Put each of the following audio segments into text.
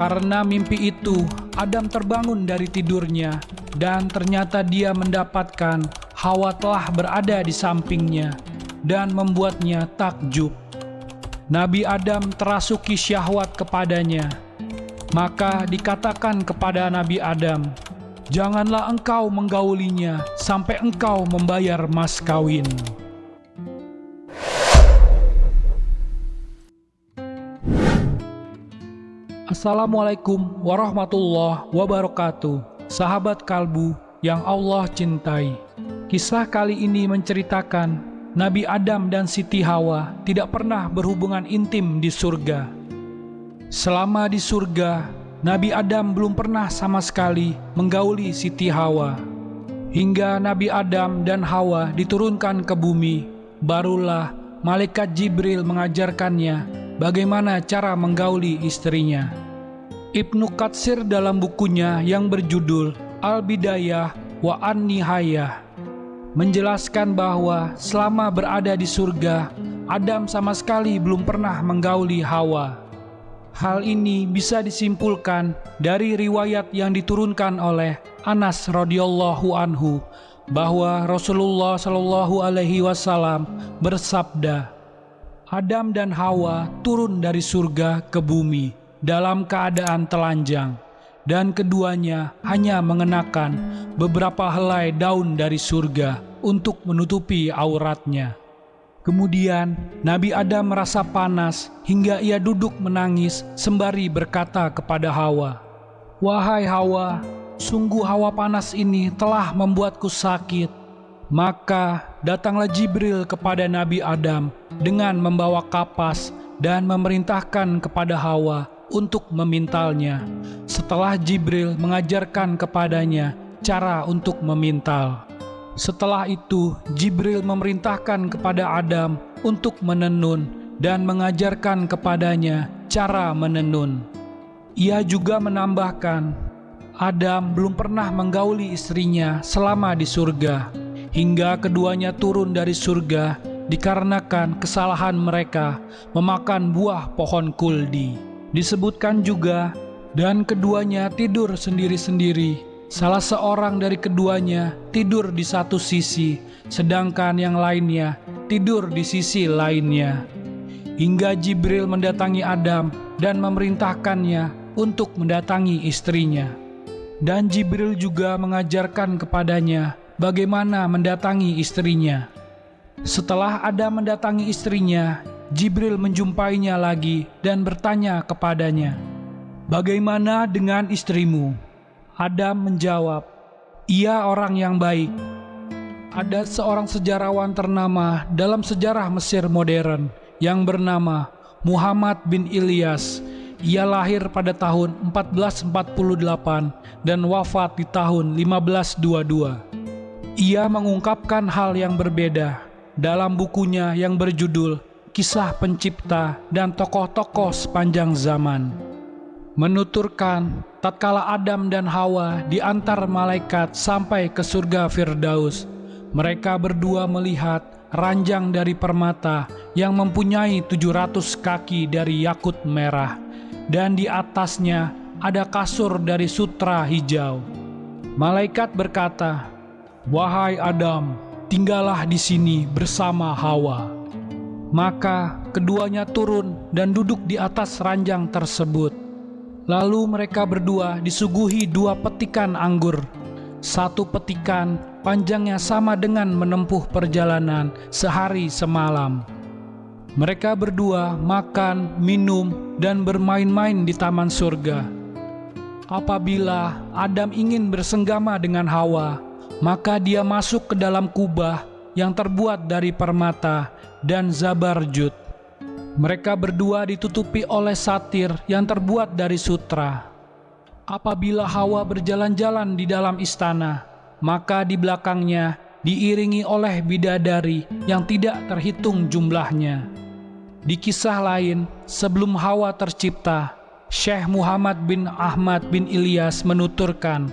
Karena mimpi itu, Adam terbangun dari tidurnya, dan ternyata dia mendapatkan Hawa telah berada di sampingnya, dan membuatnya takjub. Nabi Adam terasuki syahwat kepadanya. Maka dikatakan kepada Nabi Adam, "Janganlah engkau menggaulinya sampai engkau membayar mas kawin." Assalamualaikum warahmatullahi wabarakatuh. Sahabat kalbu yang Allah cintai, kisah kali ini menceritakan Nabi Adam dan Siti Hawa tidak pernah berhubungan intim di surga. Selama di surga, Nabi Adam belum pernah sama sekali menggauli Siti Hawa. Hingga Nabi Adam dan Hawa diturunkan ke bumi, barulah malaikat Jibril mengajarkannya bagaimana cara menggauli istrinya. Ibnu Katsir dalam bukunya yang berjudul Al-Bidayah wa An-Nihayah menjelaskan bahwa selama berada di surga, Adam sama sekali belum pernah menggauli Hawa. Hal ini bisa disimpulkan dari riwayat yang diturunkan oleh Anas radhiyallahu anhu bahwa Rasulullah shallallahu alaihi wasallam bersabda, "Adam dan Hawa turun dari surga ke bumi dalam keadaan telanjang, dan keduanya hanya mengenakan beberapa helai daun dari surga untuk menutupi auratnya." Kemudian Nabi Adam merasa panas hingga ia duduk menangis sembari berkata kepada Hawa, "Wahai Hawa, sungguh hawa panas ini telah membuatku sakit." Maka datanglah Jibril kepada Nabi Adam dengan membawa kapas dan memerintahkan kepada Hawa untuk memintalnya. Setelah Jibril mengajarkan kepadanya cara untuk memintal. Setelah itu Jibril memerintahkan kepada Adam untuk menenun dan mengajarkan kepadanya cara menenun. Ia juga menambahkan, Adam belum pernah menggauli istrinya selama di surga, hingga keduanya turun dari surga dikarenakan kesalahan mereka memakan buah pohon kuldi. Disebutkan juga, dan keduanya tidur sendiri-sendiri. Salah seorang dari keduanya tidur di satu sisi, sedangkan yang lainnya tidur di sisi lainnya. Hingga Jibril mendatangi Adam dan memerintahkannya untuk mendatangi istrinya. Dan Jibril juga mengajarkan kepadanya bagaimana mendatangi istrinya. Setelah Adam mendatangi istrinya, Jibril menjumpainya lagi dan bertanya kepadanya, "Bagaimana dengan istrimu?" Adam menjawab, "Ia orang yang baik." Ada seorang sejarawan ternama dalam sejarah Mesir modern yang bernama Muhammad bin Ilyas. Ia lahir pada tahun 1448 dan wafat di tahun 1522. Ia mengungkapkan hal yang berbeda dalam bukunya yang berjudul Kisah Pencipta dan Tokoh-tokoh Sepanjang Zaman. Menuturkan, tatkala Adam dan Hawa diantar malaikat sampai ke surga Firdaus, mereka berdua melihat ranjang dari permata yang mempunyai 700 kaki dari yakut merah, dan di atasnya ada kasur dari sutra hijau. Malaikat berkata, "Wahai Adam, tinggallah di sini bersama Hawa." Maka keduanya turun dan duduk di atas ranjang tersebut. Lalu mereka berdua disuguhi 2 petikan anggur. Satu petikan panjangnya sama dengan menempuh perjalanan sehari semalam. Mereka berdua makan, minum, dan bermain-main di taman surga. Apabila Adam ingin bersenggama dengan Hawa, maka dia masuk ke dalam kubah yang terbuat dari permata dan zabarjud. Mereka berdua ditutupi oleh satir yang terbuat dari sutra. Apabila Hawa berjalan-jalan di dalam istana, maka di belakangnya diiringi oleh bidadari yang tidak terhitung jumlahnya. Di kisah lain, sebelum Hawa tercipta, Syekh Muhammad bin Ahmad bin Ilyas menuturkan,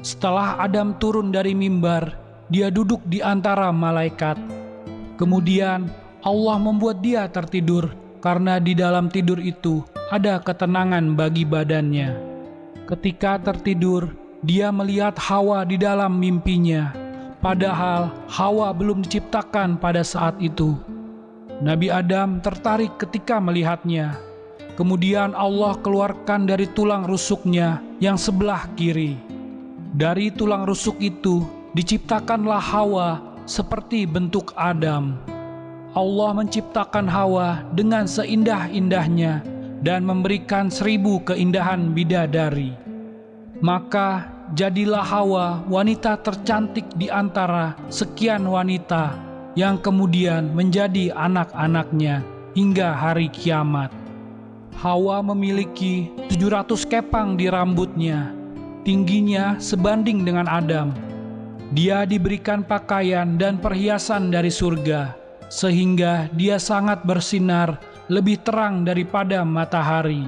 setelah Adam turun dari mimbar, dia duduk di antara malaikat. Kemudian Allah membuat dia tertidur, karena di dalam tidur itu ada ketenangan bagi badannya. Ketika tertidur, dia melihat Hawa di dalam mimpinya, padahal Hawa belum diciptakan pada saat itu. Nabi Adam tertarik ketika melihatnya. Kemudian Allah keluarkan dari tulang rusuknya yang sebelah kiri. Dari tulang rusuk itu diciptakanlah Hawa seperti bentuk Adam. Allah menciptakan Hawa dengan seindah-indahnya dan memberikan 1000 keindahan bidadari. Maka jadilah Hawa wanita tercantik di antara sekian wanita yang kemudian menjadi anak-anaknya hingga hari kiamat. Hawa memiliki 700 kepang di rambutnya, tingginya sebanding dengan Adam. Dia diberikan pakaian dan perhiasan dari surga, sehingga dia sangat bersinar lebih terang daripada matahari.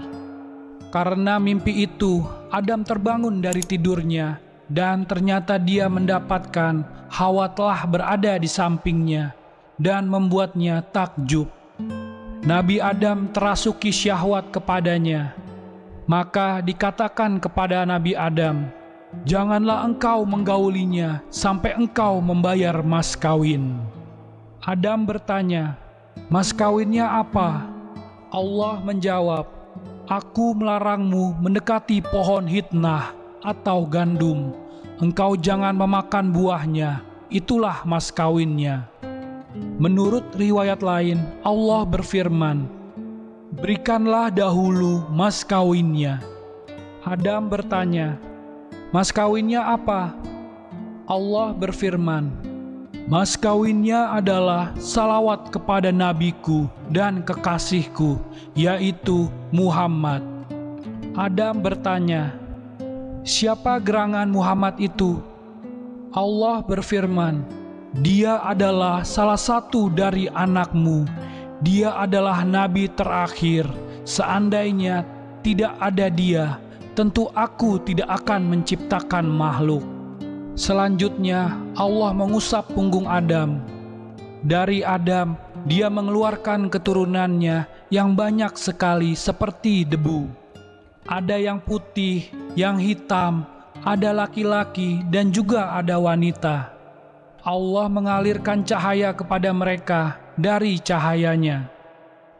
Karena mimpi itu, Adam terbangun dari tidurnya, dan ternyata dia mendapatkan Hawa telah berada di sampingnya, dan membuatnya takjub. Nabi Adam terasuki syahwat kepadanya. Maka dikatakan kepada Nabi Adam, "Janganlah engkau menggaulinya sampai engkau membayar mas kawin." Adam bertanya, "Mas kawinnya apa?" Allah menjawab, "Aku melarangmu mendekati pohon hitnah atau gandum. Engkau jangan memakan buahnya, itulah mas kawinnya." Menurut riwayat lain, Allah berfirman, "Berikanlah dahulu mas kawinnya." Adam bertanya, "Mas kawinnya apa?" Allah berfirman, "Mas kawinnya adalah salawat kepada nabiku dan kekasihku, yaitu Muhammad." Adam bertanya, "Siapa gerangan Muhammad itu?" Allah berfirman, "Dia adalah salah satu dari anakmu. Dia adalah nabi terakhir. Seandainya tidak ada dia, tentu aku tidak akan menciptakan makhluk." Selanjutnya, Allah mengusap punggung Adam. Dari Adam, dia mengeluarkan keturunannya yang banyak sekali seperti debu. Ada yang putih, yang hitam, ada laki-laki, dan juga ada wanita. Allah mengalirkan cahaya kepada mereka dari cahayanya.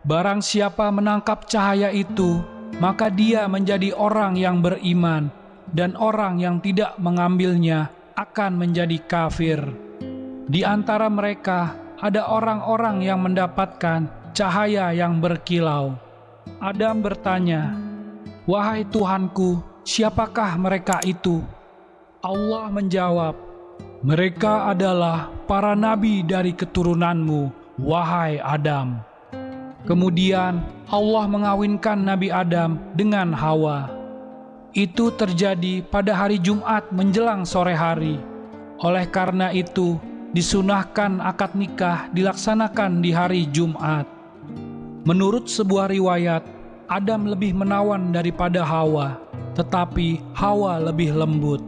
Barang siapa menangkap cahaya itu, maka dia menjadi orang yang beriman, dan orang yang tidak mengambilnya akan menjadi kafir. Di antara mereka ada orang-orang yang mendapatkan cahaya yang berkilau. Adam bertanya, "Wahai Tuhanku, siapakah mereka itu?" Allah menjawab, "Mereka adalah para nabi dari keturunanmu, wahai Adam." Kemudian Allah mengawinkan Nabi Adam dengan Hawa. Itu terjadi pada hari Jumat menjelang sore hari. Oleh karena itu, disunahkan akad nikah dilaksanakan di hari Jumat. Menurut sebuah riwayat, Adam lebih menawan daripada Hawa, tetapi Hawa lebih lembut.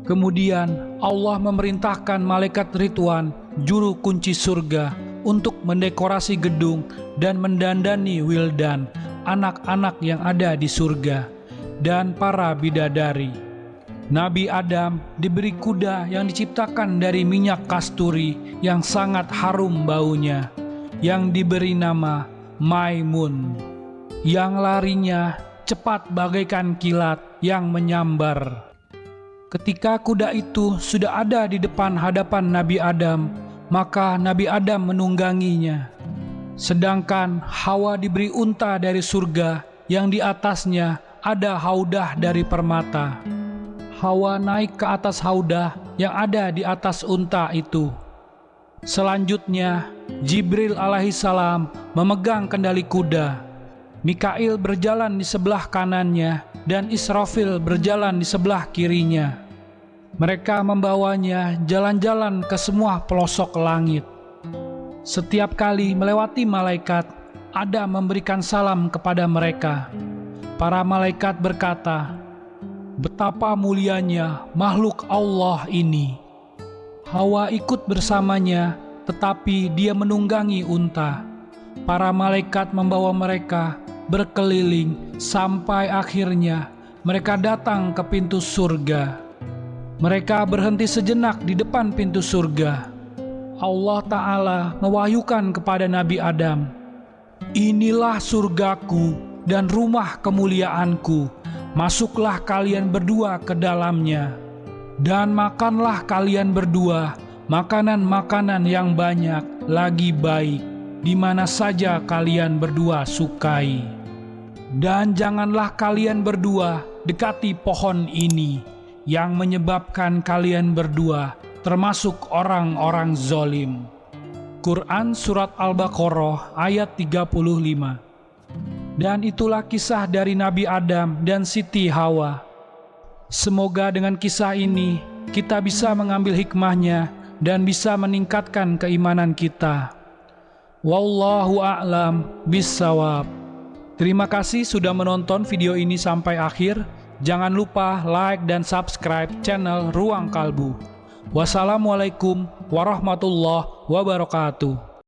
Kemudian Allah memerintahkan malaikat Ridwan, juru kunci surga, untuk mendekorasi gedung dan mendandani wildan, anak-anak yang ada di surga, dan para bidadari. Nabi Adam diberi kuda yang diciptakan dari minyak kasturi yang sangat harum baunya, yang diberi nama Maimun, yang larinya cepat bagaikan kilat yang menyambar. Ketika kuda itu sudah ada di depan hadapan Nabi Adam, maka Nabi Adam menungganginya. Sedangkan Hawa diberi unta dari surga yang di atasnya ada haudah dari permata. Hawa naik ke atas haudah yang ada di atas unta itu. Selanjutnya, Jibril alaihissalam memegang kendali kuda. Mikail berjalan di sebelah kanannya dan Israfil berjalan di sebelah kirinya. Mereka membawanya jalan-jalan ke semua pelosok langit. Setiap kali melewati malaikat, Adam memberikan salam kepada mereka. Para malaikat berkata, "Betapa mulianya makhluk Allah ini." Hawa ikut bersamanya, tetapi dia menunggangi unta. Para malaikat membawa mereka berkeliling, sampai akhirnya mereka datang ke pintu surga. Mereka berhenti sejenak di depan pintu surga. Allah Ta'ala mewahyukan kepada Nabi Adam, "Inilah surgaku dan rumah kemuliaanku. Masuklah kalian berdua ke dalamnya, dan makanlah kalian berdua makanan-makanan yang banyak lagi baik, di mana saja kalian berdua sukai. Dan janganlah kalian berdua dekati pohon ini, yang menyebabkan kalian berdua termasuk orang-orang zalim." Quran Surat Al-Baqarah ayat 35. Dan itulah kisah dari Nabi Adam dan Siti Hawa. Semoga dengan kisah ini kita bisa mengambil hikmahnya dan bisa meningkatkan keimanan kita. Wallahu a'lam bissawab. Terima kasih sudah menonton video ini sampai akhir. Jangan lupa like dan subscribe channel Ruang Kalbu. Wassalamualaikum warahmatullahi wabarakatuh.